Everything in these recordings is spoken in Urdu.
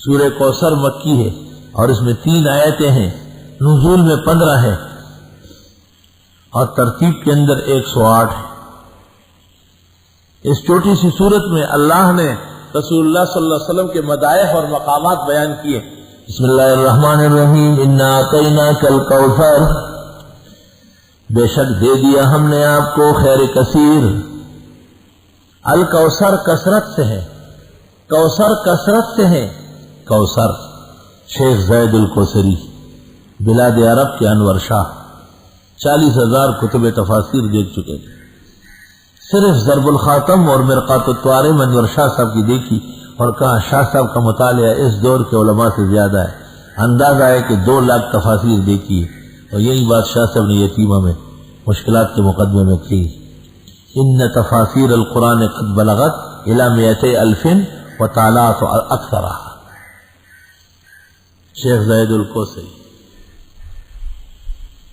سورہ کوثر مکی ہے اور اس میں 3 آیتیں ہیں، نزول میں 15 ہے اور ترتیب کے اندر 108 ہے۔ اس چھوٹی سی صورت میں اللہ نے رسول اللہ صلی اللہ علیہ وسلم کے مدائح اور مقامات بیان کیے۔ بسم اللہ الرحمن الرحیم، انا اعطیناک الکوثر، بے شک دے دیا ہم نے آپ کو خیر کثیر۔ الکوثر کثرت سے ہے، کوثر کثرت سے ہے۔ کوثر شیخ زید الکوثری، بلاد عرب کے انور شاہ، 40,000 کتب تفاسیر دیکھ چکے تھے۔ صرف ضرب الخاتم اور مرقات الطوارم انور شاہ صاحب کی دیکھی اور کہا شاہ صاحب کا مطالعہ اس دور کے علماء سے زیادہ ہے۔ اندازہ ہے کہ 2 لاکھ تفاسیر دیکھی ہے، اور یہی بات شاہ صاحب نے یتیمہ میں مشکلات کے مقدمے میں کی، ان تفاسیر القرآن قد بلغت الی 200,000 وطالعت اکثرها۔ شیخ زید الکوثری،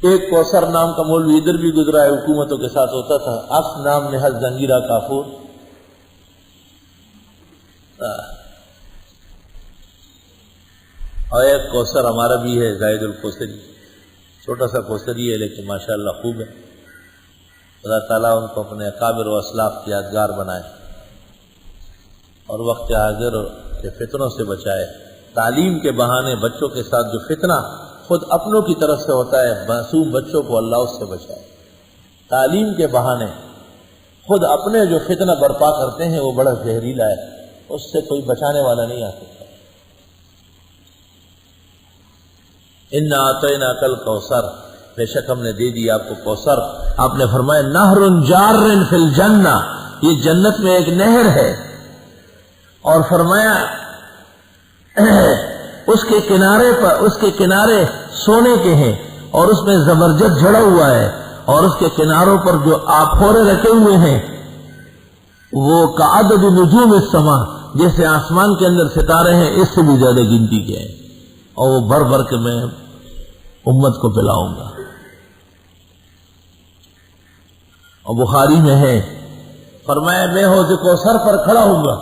ایک کوثر نام کا مولوی ادھر بھی گزرا ہے، حکومتوں کے ساتھ ہوتا تھا، اصل نام نہاد زنگیرہ کافور۔ اور ایک کوثر ہمارا بھی ہے زید الکوثری، چھوٹا سا کوثری ہے لیکن ماشاءاللہ خوب ہے۔ اللہ تعالیٰ ان کو اپنے اکابر و اسلاف کی یادگار بنائے اور وقت حاضر کے فتنوں سے بچائے۔ تعلیم کے بہانے بچوں کے ساتھ جو فتنہ خود اپنوں کی طرف سے ہوتا ہے، معصوم بچوں کو اللہ اس سے بچائے۔ تعلیم کے بہانے خود اپنے جو فتنہ برپا کرتے ہیں وہ بڑا زہریلا ہے، اس سے کوئی بچانے والا نہیں آ سکتا۔ انا اعطیناک الکوثر، بے شک ہم نے دے دی آپ کو کوثر۔ آپ نے فرمایا نہر جار فی الجنہ، یہ جنت میں ایک نہر ہے، اور فرمایا اس کے کنارے سونے کے ہیں اور اس میں زبرجد جڑا ہوا ہے، اور اس کے کناروں پر جو آپھورے رکھے ہوئے ہیں وہ کعدد نجوم السماء، جیسے آسمان کے اندر ستارے ہیں اس سے بھی زیادہ گنتی کے ہیں، اور وہ بھر بھر کے میں امت کو پلاؤں گا۔ اور بخاری میں ہے، فرمایا میں حوض کوثر پر کھڑا ہوں گا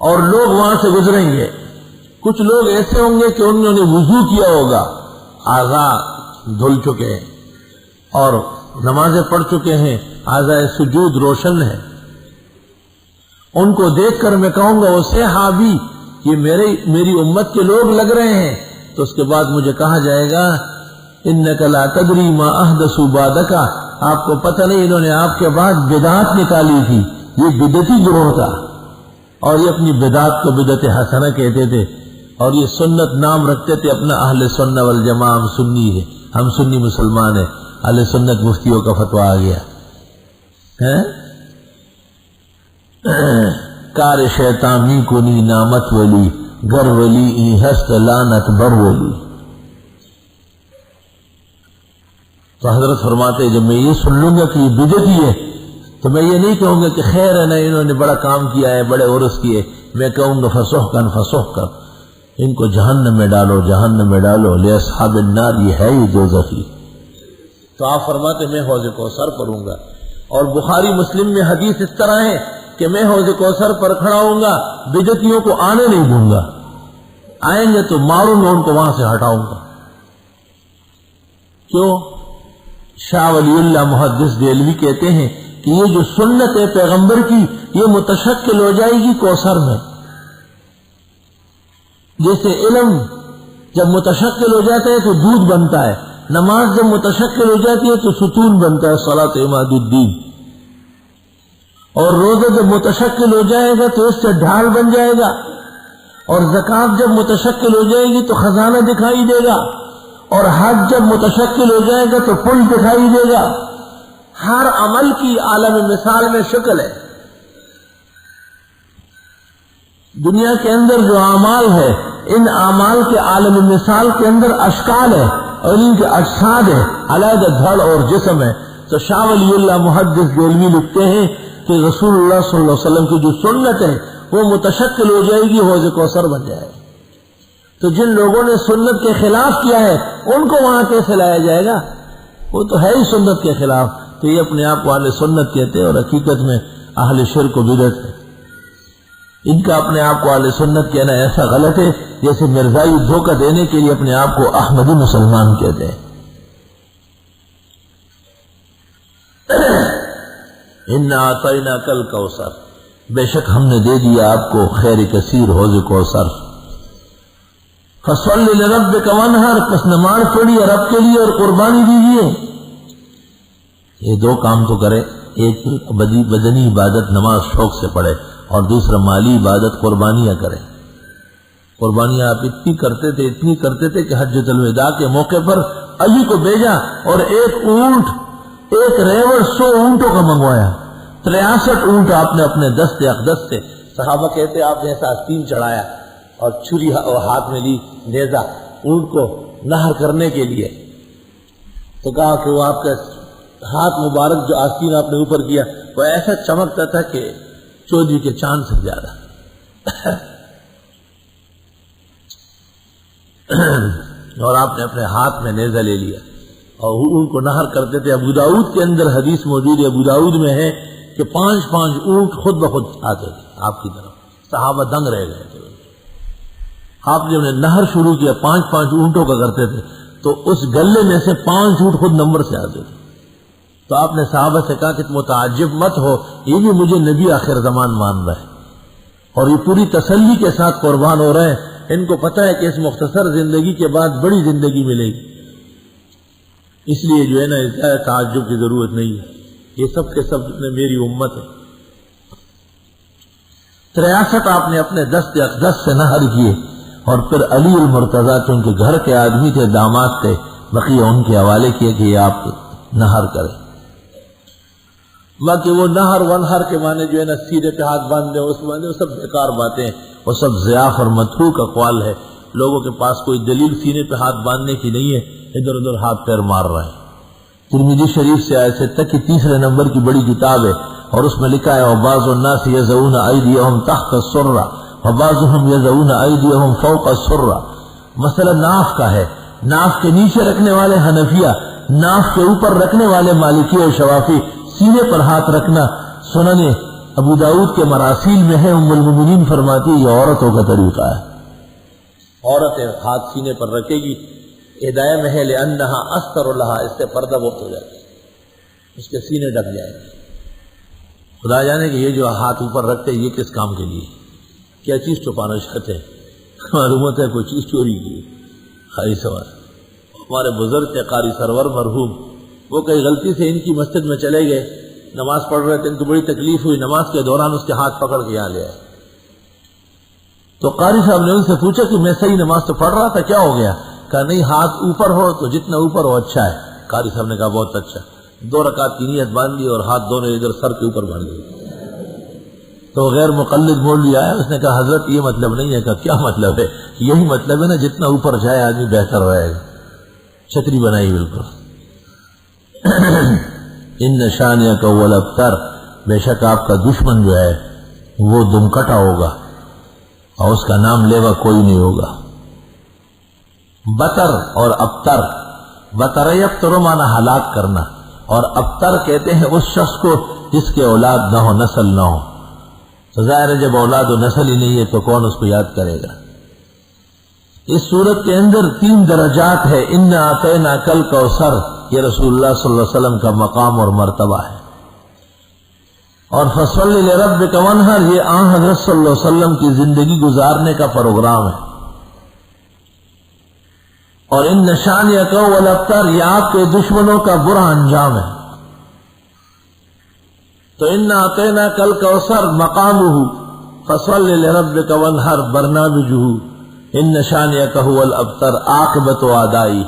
اور لوگ وہاں سے گزریں گے۔ کچھ لوگ ایسے ہوں گے کہ انہوں نے وضو کیا ہوگا، اعضاء دھل چکے ہیں اور نمازیں پڑھ چکے ہیں، اعضاء سجود روشن ہے۔ ان کو دیکھ کر میں کہوں گا وہ صحابی، یہ میری امت کے لوگ لگ رہے ہیں۔ تو اس کے بعد مجھے کہا جائے گا انک لا تدری ما احدثوا بعدک، آپ کو پتہ نہیں انہوں نے آپ کے بعد بدعت نکالی تھی، یہ بدعتی گروہ تھا، اور یہ اپنی بدعت کو بدعت حسنہ کہتے تھے، اور یہ سنت نام رکھتے تھے اپنا اہل سنہ والجماعہ، ہم سنی ہے، ہم سنی مسلمان ہیں۔ اہل سنت مفتیوں کا فتویٰ آ گیا ہے، کار شیطان می کنی نامت ولی، گر ولی ای ہست لانت بر ولی۔ تو حضرت فرماتے ہیں جب میں یہ سن لوں گا کہ یہ بدعتی ہے تو میں یہ نہیں کہوں گا کہ خیر ہے نا انہوں نے بڑا کام کیا ہے، بڑے عرس کیے، میں کہوں گا فسحقا فسحقا، ان کو جہنم میں ڈالو، جہنم میں ڈالو، لاصحاب النار، یہ ہے ہی دوزخی۔ تو آپ فرماتے میں حوض کوثر پڑھوں گا، اور بخاری مسلم میں حدیث اس طرح ہے کہ میں حوض کوثر پر کھڑا ہوں گا، بدعتیوں کو آنے نہیں دوں گا، آئیں گے تو ماروں گا ان کو، وہاں سے ہٹاؤں گا۔ کیوں؟ شاہ ولی اللہ محدث دہلوی کہتے ہیں کہ یہ جو سنت ہے پیغمبر کی یہ متشکل ہو جائے گی کوثر میں، جیسے علم جب متشکل ہو جاتا ہے تو دودھ بنتا ہے، نماز جب متشکل ہو جاتی ہے تو ستون بنتا ہے، صلاۃ عماد الدین، اور روزہ جب متشکل ہو جائے گا تو اس سے ڈھال بن جائے گا، اور زکوٰۃ جب متشکل ہو جائے گی تو خزانہ دکھائی دے گا، اور حج جب متشکل ہو جائے گا تو پل دکھائی دے گا۔ ہر عمل کی عالم مثال میں شکل ہے۔ دنیا کے اندر جو اعمال ہے ان اعمال کے عالم مثال کے اندر اشکال ہے اور ان کے اجساد ہے، علیحدہ دھڑ اور جسم ہے۔ تو شاہ ولی اللہ محدث دہلوی لکھتے ہیں کہ رسول اللہ صلی اللہ علیہ وسلم کی جو سنت ہے وہ متشکل ہو جائے گی، حوض کوثر بن جائے گا۔ تو جن لوگوں نے سنت کے خلاف کیا ہے ان کو وہاں کیسے لایا جائے گا؟ وہ تو ہے ہی سنت کے خلاف۔ تو یہ اپنے آپ کو اہل سنت کہتے ہیں اور حقیقت میں اہل شرک و بدعت ہے۔ ان کا اپنے آپ کو اہل سنت کہنا ایسا غلط ہے جیسے مرزائی دھوکہ دینے کے لیے اپنے آپ کو احمدی مسلمان کہتے ہیں۔ انا اعطیناک الکوثر، بے شک ہم نے دے دیا آپ کو خیر کثیر حوض کوثر۔ فصل لربک وانحر، پس نماز پڑھی اور رب کے لیے اور قربانی دیجیے۔ یہ دو کام تو کرے، ایک بدنی عبادت نماز شوق سے پڑھے اور دوسرا مالی عبادت قربانیاں کرے۔ قربانیاں آپ اتنی کرتے تھے کہ حجۃ الوداع کے موقع پر علی کو بھیجا اور ایک ریوڑ 100 اونٹوں کا منگوایا، 63 اونٹ آپ نے اپنے دست اقدس سے، صحابہ کہتے آپ نے ایسا آستین چڑھایا اور چھری ہاتھ میں لی، نیزہ اونٹ کو نہر کرنے کے لیے، تو کہا کہ وہ آپ کا ہاتھ مبارک جو آستین آپ نے اوپر کیا وہ ایسا چمکتا تھا کہ چودھری کے چاند سے زیادہ۔ اور آپ نے اپنے ہاتھ میں نیزہ لے لیا اور اونٹ کو نہر کرتے تھے۔ ابو داؤد کے اندر حدیث موجود ہے، ابو داؤد میں ہے کہ 5 اونٹ خود بخود آتے تھے آپ کی طرف، صحابہ دنگ رہ گئے تھے۔ آپ جب نے نہر شروع کیا 5 اونٹوں کا کرتے تھے تو اس گلے میں سے 5 اونٹ خود نمبر سے آتے تھے۔ تو آپ نے صحابہ سے کہا کہ متعجب مت ہو، یہ بھی مجھے نبی آخر زمان مان رہا ہے اور یہ پوری تسلی کے ساتھ قربان ہو رہے ہیں، ان کو پتہ ہے کہ اس مختصر زندگی کے بعد بڑی زندگی ملے گی، اس لیے جو ہے نا اس تعجب کی ضرورت نہیں ہے، یہ سب کے سب میری امت ہے۔ 63 آپ نے اپنے دست اقدس سے نہر کیے اور پھر علی المرتضیٰ چونکہ گھر کے آدمی تھے، داماد تھے، بقیہ ان کے حوالے کیے کہ یہ آپ نہر کریں۔ باقی وہ نہر ونہر کے معنی جو ہے نا سینے پہ ہاتھ باندھنے اس معنی وہ سب بیکار باتیں، وہ سب ضیاف اور متروک اقوال ہے، لوگوں کے پاس کوئی دلیل سینے پہ ہاتھ باندھنے کی نہیں ہے، ادھر ادھر ہاتھ پیر مار رہے ہیں۔ ترمذی شریف سے آئے سے تک کی 3 نمبر کی بڑی کتاب ہے اور اس میں لکھا ہے وَبَعْضُ النَّاسِ يَضَعُونَ أَيْدِيَهُمْ تَحْتَ السُّرَّةِ وَبَعْضُهُمْ يَضَعُونَ أَيْدِيَهُمْ فَوْقَ السُّرَّةِ۔ مسئلہ ناف کا ہے، ناف کے نیچے رکھنے والے حنفیہ، ناف کے اوپر رکھنے والے مالکی اور شوافی، سینے پر ہاتھ رکھنا سنن ابو داؤد کے مراسیل میں ہے، ام المومنین فرماتی ہے یہ عورتوں کا طریقہ ہے، عورتیں ہاتھ سینے پر رکھے گی، ہدایہ میں ہے لأنها استر لها، اس سے پردہ بہت ہو جائے گا، اس کے سینے ڈھک جائے گا۔ خدا جانے کہ یہ جو ہاتھ اوپر رکھتے یہ کس کام کے لیے، کیا چیز چھپانا چاہتے ہیں؟ معلومات ہے کوئی چیز چوری کی، خالی سوال۔ ہمارے بزرگ تھے قاری سرور مرحوم، وہ کئی غلطی سے ان کی مسجد میں چلے گئے، نماز پڑھ رہے تھے، ان کو بڑی تکلیف ہوئی، نماز کے دوران اس کے ہاتھ پکڑ کے یہاں لے آئے۔ تو قاری صاحب نے ان سے پوچھا کہ میں صحیح نماز تو پڑھ رہا تھا، کیا ہو گیا؟ کہا نہیں، ہاتھ اوپر ہو تو جتنا اوپر ہو اچھا ہے۔ قاری صاحب نے کہا بہت اچھا۔ 2 رکعت کی نیت باندھ لی اور ہاتھ دونوں ادھر سر کے اوپر باندھ لیے۔ تو غیر مقلد مولوی آیا، اس نے کہا حضرت یہ مطلب نہیں ہے۔ کہا کیا مطلب ہے؟ یہی مطلب ہے نا، جتنا اوپر جائے آدمی بہتر رہے گا۔ چھتری بنائی بالکل۔ ان شانئک هو الابتر، بے شک آپ کا دشمن جو ہے وہ دم کٹا ہوگا اور اس کا نام لیوا کوئی نہیں ہوگا۔ بتر اور ابتر، بتر یبتر مانا ہلاک کرنا، اور ابتر کہتے ہیں اس شخص کو جس کے اولاد نہ ہو، نسل نہ ہو۔ تو ظاہر ہے جب اولاد و نسل ہی نہیں ہے تو کون اس کو یاد کرے گا۔ اس صورت کے اندر 3 درجات ہے۔ انا اعطیناک الکوثر، یہ رسول اللہ صلی اللہ علیہ وسلم کا مقام اور مرتبہ ہے، اور فصل لربک وانحر یہ آن حضرت صلی اللہ علیہ وسلم کی زندگی گزارنے کا پروگرام ہے، اور ان شانئک هو الابتر یہ آپ کے دشمنوں کا برا انجام ہے۔ تو انا اعطیناک الکوثر مقامہ، فصل لربک وانحر برنامجہ، ان شانئک هو الابتر عاقبۃ اعدائی۔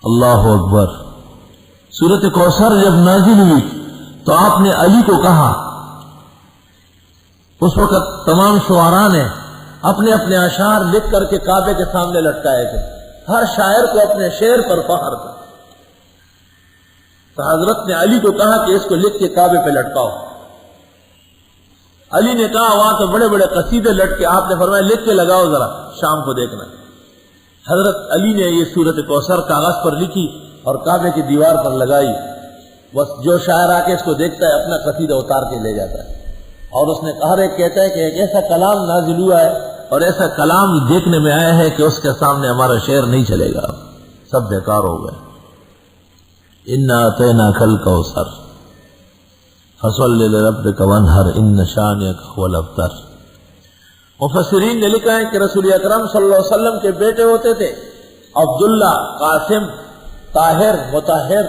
اللہ اکبر۔ سورۃ کوثر جب نازل ہوئی تو آپ نے علی کو کہا، اس وقت تمام شعراء نے اپنے اپنے اشعار لکھ کر کے کعبے کے سامنے لٹکائے تھے، ہر شاعر کو اپنے شعر پر فخر تھا، تو حضرت نے علی کو کہا کہ اس کو لکھ کے کعبے پہ لٹکاؤ۔ علی نے کہا وہاں تو بڑے بڑے قصیدے لٹکے، آپ نے فرمایا لکھ کے لگاؤ ذرا، شام کو دیکھنا۔ حضرت علی نے یہ سورۃ کوثر کاغذ پر لکھی اور کعبے کی دیوار پر لگائی۔ بس جو شاعر آ کے اس کو دیکھتا ہے اپنا قصیدہ اتار کے لے جاتا ہے، اور اس نے ہر ایک کہتا ہے کہ ایک ایسا کلام نازل ہوا ہے اور ایسا کلام دیکھنے میں آیا ہے کہ اس کے سامنے ہمارا شعر نہیں چلے گا، سب بیکار ہو گئے۔ انا اعطیناک الکوثر فصلی لربک وانحر ان شانئک هو الابتر۔ مفسرین نے لکھا ہے کہ رسول اکرم صلی اللہ علیہ وسلم کے بیٹے ہوتے تھے عبداللہ، قاسم، طاہر، مطہر،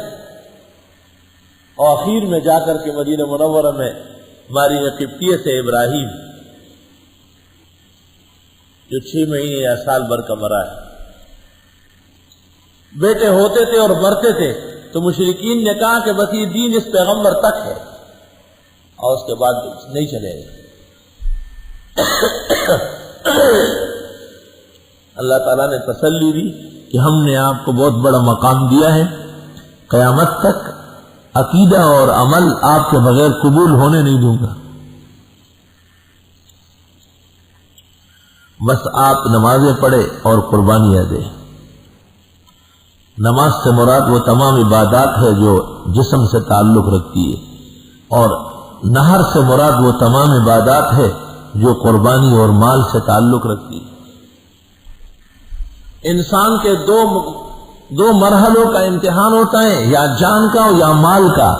اور آخر میں جا کر کے مدینہ منورہ میں ماری قبطیہ سے ابراہیم، جو 6 مہینے یا سال بھر کا مرا ہے۔ بیٹے ہوتے تھے اور مرتے تھے تو مشرکین نے کہا کہ بس یہ دین اس پیغمبر تک ہے اور اس کے بعد نہیں چلے گا۔ اللہ تعالیٰ نے تسلی دی کہ ہم نے آپ کو بہت بڑا مقام دیا ہے، قیامت تک عقیدہ اور عمل آپ کے بغیر قبول ہونے نہیں دوں گا، بس آپ نمازیں پڑھے اور قربانیاں دیں۔ نماز سے مراد وہ تمام عبادات ہے جو جسم سے تعلق رکھتی ہے، اور نہر سے مراد وہ تمام عبادات ہے جو قربانی اور مال سے تعلق رکھتی ہے۔ انسان کے دو مرحلوں کا امتحان ہوتا ہے، یا جان کا یا مال کا۔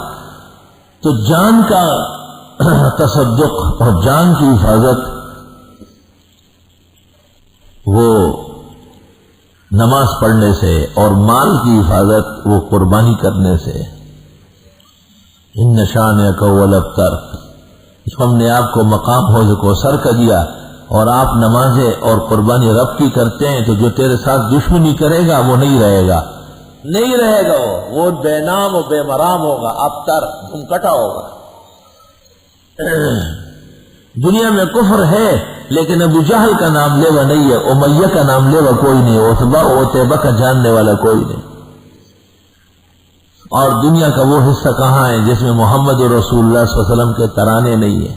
تو جان کا تصدق اور جان کی حفاظت وہ نماز پڑھنے سے، اور مال کی حفاظت وہ قربانی کرنے سے۔ ان شانئک هو الابتر، ہم نے آپ کو مقام حوض کوثر کا دیا، اور آپ نمازیں اور قربانی رب کی کرتے ہیں، تو جو تیرے ساتھ دشمنی کرے گا وہ نہیں رہے گا، نہیں رہے گا، وہ بے نام و بے مرام ہوگا، ابتر، دھمکٹا ہوگا۔ دنیا میں کفر ہے لیکن ابو جہل کا نام لیوا نہیں ہے، امیہ کا نام لیوا کوئی نہیں، عتبہ و عتیبہ کا جاننے والا کوئی نہیں۔ اور دنیا کا وہ حصہ کہاں ہے جس میں محمد رسول اللہ صلی اللہ علیہ وسلم کے ترانے نہیں ہیں۔